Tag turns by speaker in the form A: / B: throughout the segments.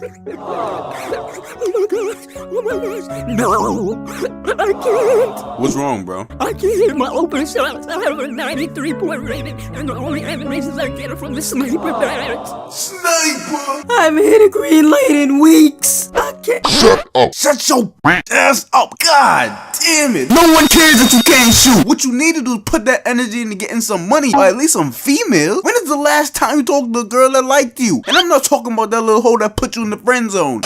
A: Oh my gosh. No, I can't.
B: What's wrong, bro?
A: I can't hit my open shots. I have a 93-point rating, and the only animations I get are from the sniper bags.
B: Sniper!
A: I haven't hit a green light in weeks. I can't.
C: Shut up.
B: Shut your ass up! God damn it! No one cares if you can't shoot. What you need to do is put that energy into getting some money, or at least some females. When is the last time you talked to a girl that liked you? And I'm not talking about that little hoe that put you in the friend zone.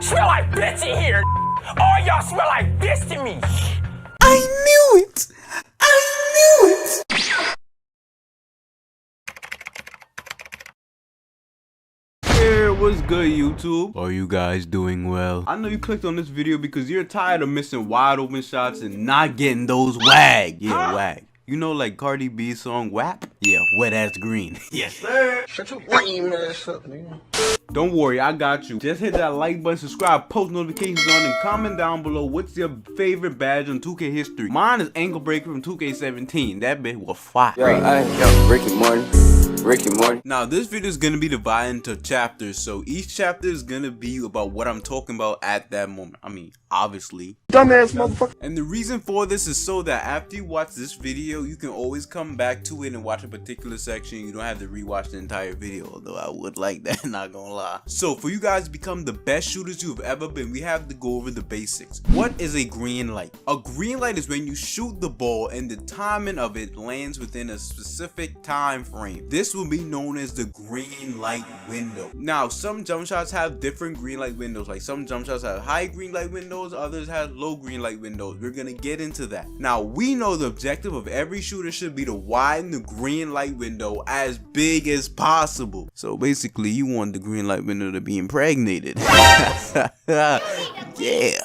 D: Smell like bitch in here. All y'all smell like this to me.
B: I knew it. I knew it. Hey, what's good, YouTube? Are you guys doing well? I know you clicked on this video because you're tired of missing wide open shots and not getting those wag. Yeah, wag. You know, like Cardi B's song WAP? Yeah, wet ass green. Yes, sir.
C: Shut your lame ass up, nigga.
B: Don't worry, I got you. Just hit that like button, subscribe, post notifications on, and comment down below what's your favorite badge on 2K history. Mine is Ankle Breaker from 2K17. That bitch was fire.
E: Yo, Rick and Morty.
B: Now, this video is gonna be divided into chapters, so each chapter is gonna be about what I'm talking about at that moment. I mean, obviously.
C: Dumbass motherfucker.
B: And the reason for this is so that after you watch this video, you can always come back to it and watch a particular section. You don't have to rewatch the entire video, although I would like that, not gonna lie. So for you guys to become the best shooters you've ever been, we have to go over the basics. What is a green light? A green light is when you shoot the ball and the timing of it lands within a specific time frame. This will be known as the green light window. Now, some jump shots have different green light windows. Like some jump shots have high green light windows, others have low green light windows. We're gonna get into that. Now, we know the objective of every shooter should be to widen the green light window as big as possible. So basically, you want the green light window to be impregnated. Yeah.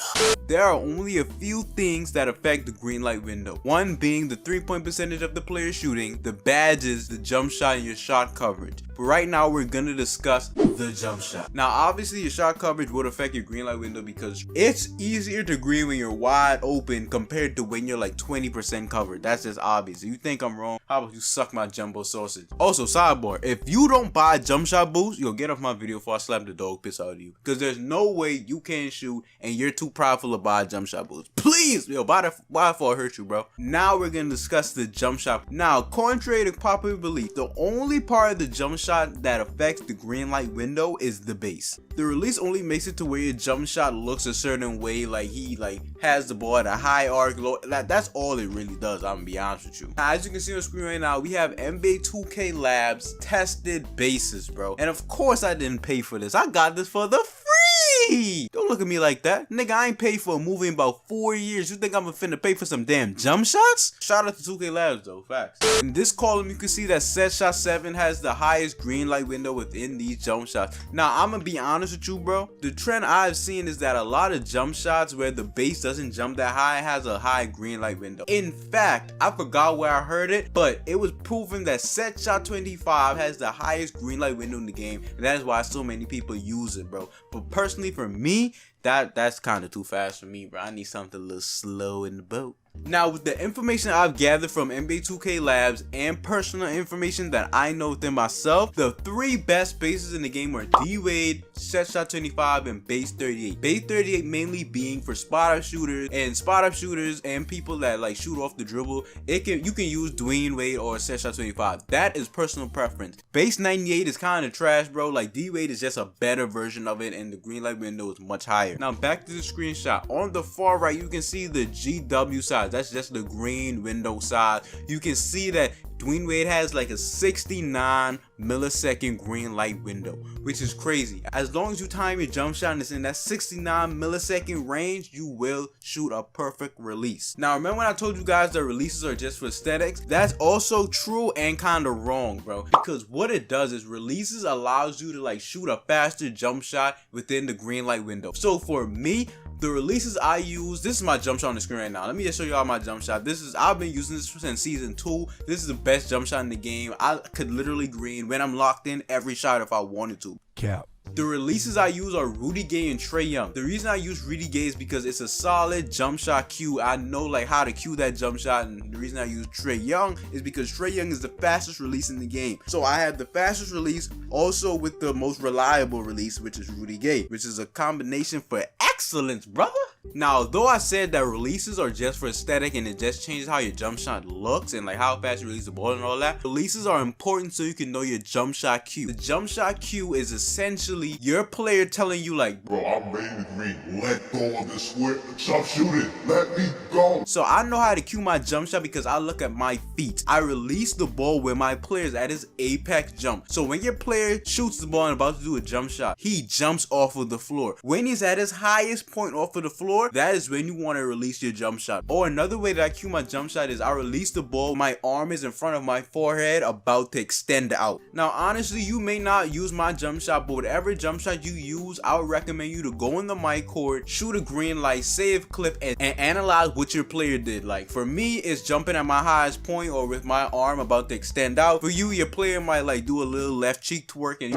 B: There are only a few things that affect the green light window. One being the 3-point percentage of the player shooting, the badges, the jump shot, and your shot coverage. But right now we're gonna discuss the jump shot. Now obviously your shot coverage would affect your green light window because it's easier to green when you're wide open compared to when you're like 20% covered. That's just obvious. If you think I'm wrong, how about you suck my jumbo sausage? Also, sidebar, if you don't buy jump shot boost, you'll get off my video before I slap the dog piss out of you. Because there's no way you can't shoot and you're too prideful to buy a jump shot boost. Please, yo, buy it before I hurt you, bro. Now we're gonna discuss the jump shot. Now, contrary to popular belief, the only part of the jump shot that affects the green light window is the base. The release only makes it to where your jump shot looks a certain way, like he has the ball at a high arc, low. That's all it really does. I'm gonna be honest with you. Now, as you can see on the screen right now, we have NBA 2K Labs tested bases, bro. And of course, I didn't pay for this. I got this for the free. Don't look at me like that, nigga. I ain't paid for a movie in about 4 years. You think I'm finna pay for some damn jump shots? Shout out to 2K Labs though, facts. In this column, you can see that Set Shot 7 has the highest green light window within these jump shots. Now, I'm gonna be honest with you, bro. The trend I've seen is that a lot of jump shots where the base doesn't jump that high has a high green light window. In fact, I forgot where I heard it, but it was proven that Set Shot 25 has the highest green light window in the game, and that is why so many people use it, bro. But personally, for me, that's kind of too fast for me, bro. I need something a little slow in the boat. Now, with the information I've gathered from NBA 2K Labs and personal information that I know within myself, the 3 best bases in the game are D-Wade, Set Shot 25, and Base 38. Base 38 mainly being for spot-up shooters and people that like shoot off the dribble. You can use Dwayne Wade or Set Shot 25. That is personal preference. Base 98 is kind of trash, bro. Like D-Wade is just a better version of it, and the green light window is much higher. Now back to the screenshot. On the far right, you can see the GW side. That's just the green window side. You can see that Dwayne Wade has like a 69 millisecond green light window, which is crazy. As long as you time your jump shot and it's in that 69 millisecond range, you will shoot a perfect release. Now, remember when I told you guys that releases are just for aesthetics? That's also true and kind of wrong, bro. Because what it does is releases allows you to like shoot a faster jump shot within the green light window. So for me, The releases I use, this is my jump shot on the screen right now. Let me just show y'all my jump shot. I've been using this since season 2. This is the best jump shot in the game. I could literally green when I'm locked in every shot if I wanted to.
F: Cap.
B: The releases I use are Rudy Gay and Trae Young. The reason I use Rudy Gay is because it's a solid jump shot cue. I know like how to cue that jump shot, and the reason I use Trae Young is because Trae Young is the fastest release in the game. So I have the fastest release also with the most reliable release, which is Rudy Gay, which is a combination for excellence, brother. Now, though I said that releases are just for aesthetic and it just changes how your jump shot looks and like how fast you release the ball and all that, releases are important so you can know your jump shot cue. The jump shot cue is essentially your player telling you like,
G: bro, I'm ready to green. Let go of this square. Stop shooting. Let me go.
B: So I know how to cue my jump shot because I look at my feet. I release the ball when my player is at his apex jump. So when your player shoots the ball and about to do a jump shot, he jumps off of the floor. When he's at his highest point off of the floor, that is when you want to release your jump shot. Or another way that I cue my jump shot is I release the ball, my arm is in front of my forehead about to extend out. Now honestly, you may not use my jump shot, but whatever jump shot you use, I would recommend you to go in the mic court, shoot a green light, save clip, and analyze what your player did. Like for me, it's jumping at my highest point or with my arm about to extend out. For you, your player might like do a little left cheek twerk and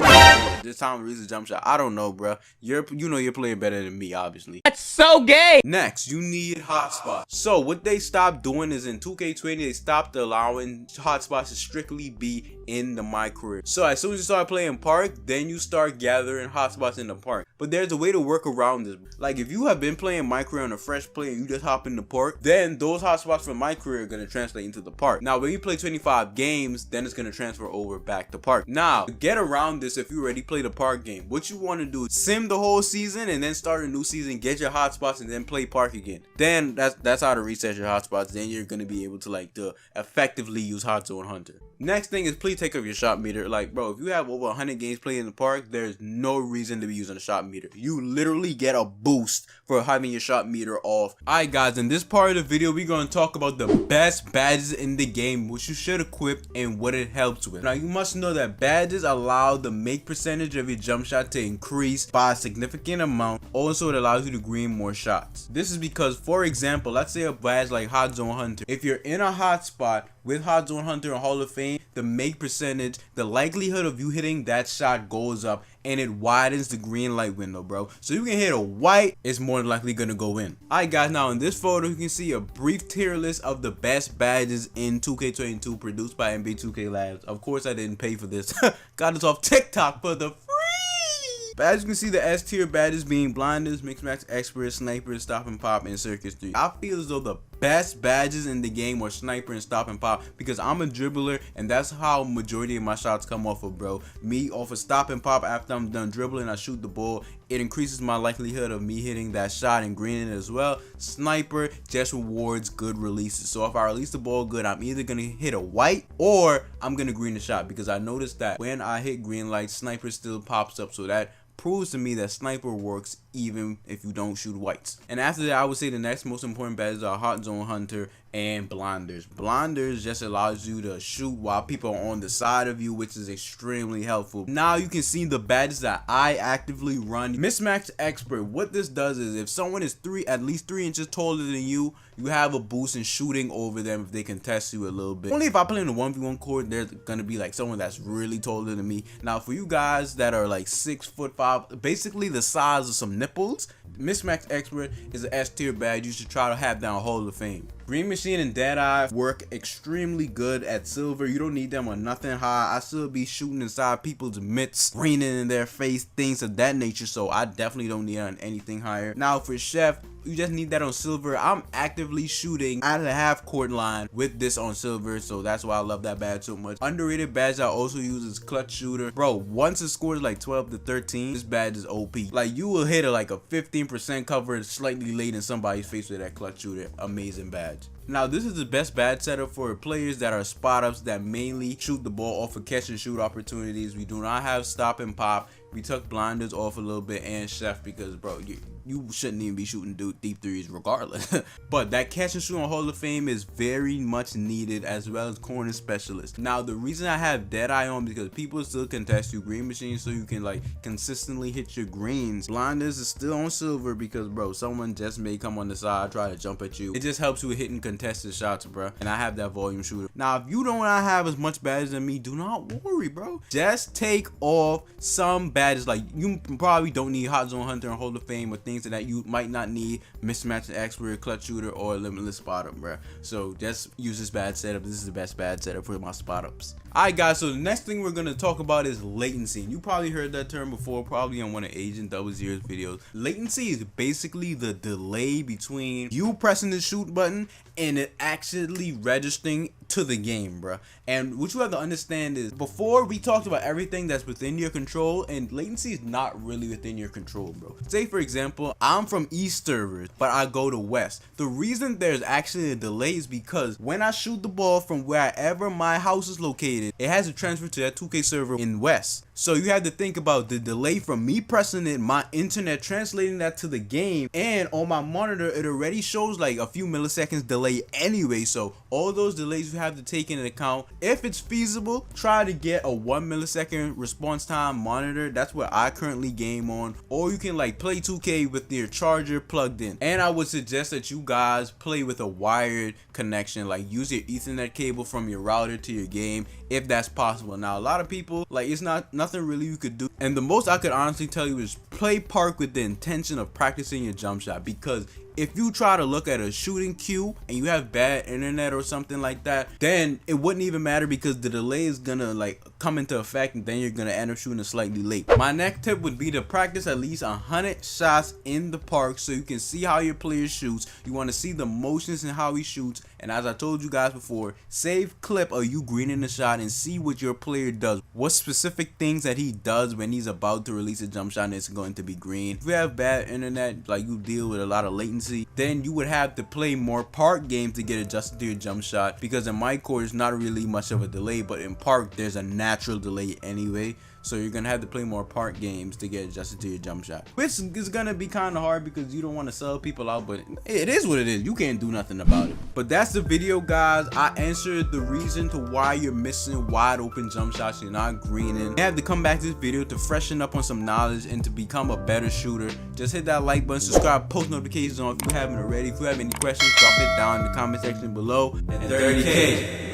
B: this time release a jump shot. I don't know, bro. You know your player better than me, obviously.
A: That's so gay.
B: Next, you need hotspots. So what they stopped doing is in 2K20, they stopped allowing hotspots to strictly be in the my career. So as soon as you start playing park, then you start gathering hotspots in the park. But there's a way to work around this. Like if you have been playing my career on a fresh play and you just hop in the park, then those hotspots from my career are going to translate into the park. Now when you play 25 games, then it's going to transfer over back to park. Now to get around this, if you already played a park game, what you want to do is sim the whole season and then start a new season, get your hotspots, and then play park again. Then that's how to reset your hotspots. Then you're going to be able to like to effectively use Hot Zone Hunter. Next thing is please take up your shot meter. Like bro, if you have over 100 games played in the park, there's no reason to be using a shot meter. You literally get a boost for having your shot meter off. Alright guys, in this part of the video, we're going to talk about the best badges in the game, which you should equip and what it helps with. Now you must know that badges allow the make percentage of your jump shot to increase by a significant amount. Also, it allows you to green more shots. This is because, for example, let's say a badge like Hot Zone Hunter. If you're in a hot spot with Hot Zone Hunter and Hall of Fame, the make percentage, the likelihood of you hitting that shot goes up and it widens the green light window, bro. So you can hit a white, it's more than likely gonna go in. Alright guys, now in this photo you can see a brief tier list of the best badges in 2K22 produced by NBA2K Labs. Of course I didn't pay for this. Got this off TikTok for the free. But as you can see, the S tier badges being Blinders, Mix Max Expert, Sniper, Stop and Pop, and Circus 3. I feel as though the best badges in the game are Sniper and Stop and Pop because I'm a dribbler and that's how majority of my shots come off of, bro. Me off of Stop and Pop, after I'm done dribbling, I shoot the ball. It increases my likelihood of me hitting that shot and greening it as well. Sniper just rewards good releases. So if I release the ball good, I'm either gonna hit a white or I'm gonna green the shot, because I noticed that when I hit green light, Sniper still pops up, so that proves to me that Sniper works even if you don't shoot whites. And after that, I would say the next most important badges are Hot Zone Hunter and Blinders. Blinders just allows you to shoot while people are on the side of you, which is extremely helpful. Now you can see the badges that I actively run. Mismatch Expert, what this does is if someone is at least 3 inches taller than you, you have a boost in shooting over them if they contest you a little bit. Only if I play in the 1v1 court, there's gonna be like someone that's really taller than me. Now for you guys that are like 6'5", basically the size of some nipples, Mismatch Expert is an S tier badge. You should try to have down Hall of Fame. Green Machine and Deadeye work extremely good at silver. You don't need them on nothing high. I still be shooting inside people's mitts, greening in their face, things of that nature, so I definitely don't need it on anything higher. Now for Chef, you just need that on silver. I'm actively shooting at the half court line with this on silver, so that's why I love that badge so much. Underrated badge I also use is Clutch Shooter. Bro, once it scores like 12 to 13, this badge is OP. Like you will hit like a 15% cover slightly late in somebody's face with that Clutch Shooter. Amazing badge. Now this is the best bad setup for players that are spot ups that mainly shoot the ball off of catch and shoot opportunities. We do not have stop and pop. We took blinders off a little bit and chef because bro, you shouldn't even be shooting deep threes regardless. But that catch and shoot on Hall of Fame is very much needed, as well as corner specialist. Now the reason I have Deadeye on because people still contest you green machine, so you can like consistently hit your greens. Blinders is still on silver because bro, someone just may come on the side try to jump at you. It just helps you with hitting contested shots, bro. And I have that volume shooter. Now if you don't have as much badges than me, do not worry, bro. Just take off some badges. Like you probably don't need Hot Zone Hunter and Hall of Fame or things that you might not need, mismatch and expert, clutch shooter, or limitless spot up, bro. So just use this bad setup. This is the best bad setup for my spot ups. Alright guys, so the next thing we're gonna talk about is latency. You probably heard that term before, probably on one of Agent Double Zero's videos. Latency is basically the delay between you pressing the shoot button and it actually registering to the game, bro. And what you have to understand is, before we talked about everything that's within your control, and latency is not really within your control, bro. Say for example, I'm from East servers, but I go to West. The reason there's actually a delay is because when I shoot the ball from wherever my house is located, it has to transfer to that 2K server in West. So you have to think about the delay from me pressing it, my internet translating that to the game, and on my monitor it already shows like a few milliseconds delay anyway. So all those delays you have to take into account. If it's feasible, try to get a 1 millisecond response time monitor. That's what I currently game on. Or you can like play 2K with your charger plugged in. And I would suggest that you guys play with a wired connection, like use your Ethernet cable from your router to your game if that's possible. Now a lot of people, like, it's not nothing really you could do, and the most I could honestly tell you is play park with the intention of practicing your jump shot, because if you try to look at a shooting cue and you have bad internet or something like that, then it wouldn't even matter because the delay is gonna like come into effect, and then you're gonna end up shooting slightly late. My next tip would be to practice at least 100 shots in the park so you can see how your player shoots. You want to see the motions and how he shoots, and as I told you guys before, save clip of you greening the shot and see what your player does, what specific things that he does when he's about to release a jump shot and it's going to be green. If you have bad internet, like you deal with a lot of latency, then you would have to play more park games to get adjusted to your jump shot, because in my court it's not really much of a delay, but in park there's a natural delay anyway. So you're gonna have to play more park games to get adjusted to your jump shot, which is gonna be kind of hard because you don't want to sell people out, but it is what it is. You can't do nothing about it. But that's the video, guys. I answered the reason to why you're missing wide open jump shots, you're not greening. You have to come back to this video to freshen up on some knowledge and to become a better shooter. Just hit that like button, subscribe, post notifications on if you haven't already. If you have any questions, drop it down in the comment section below. And 30K.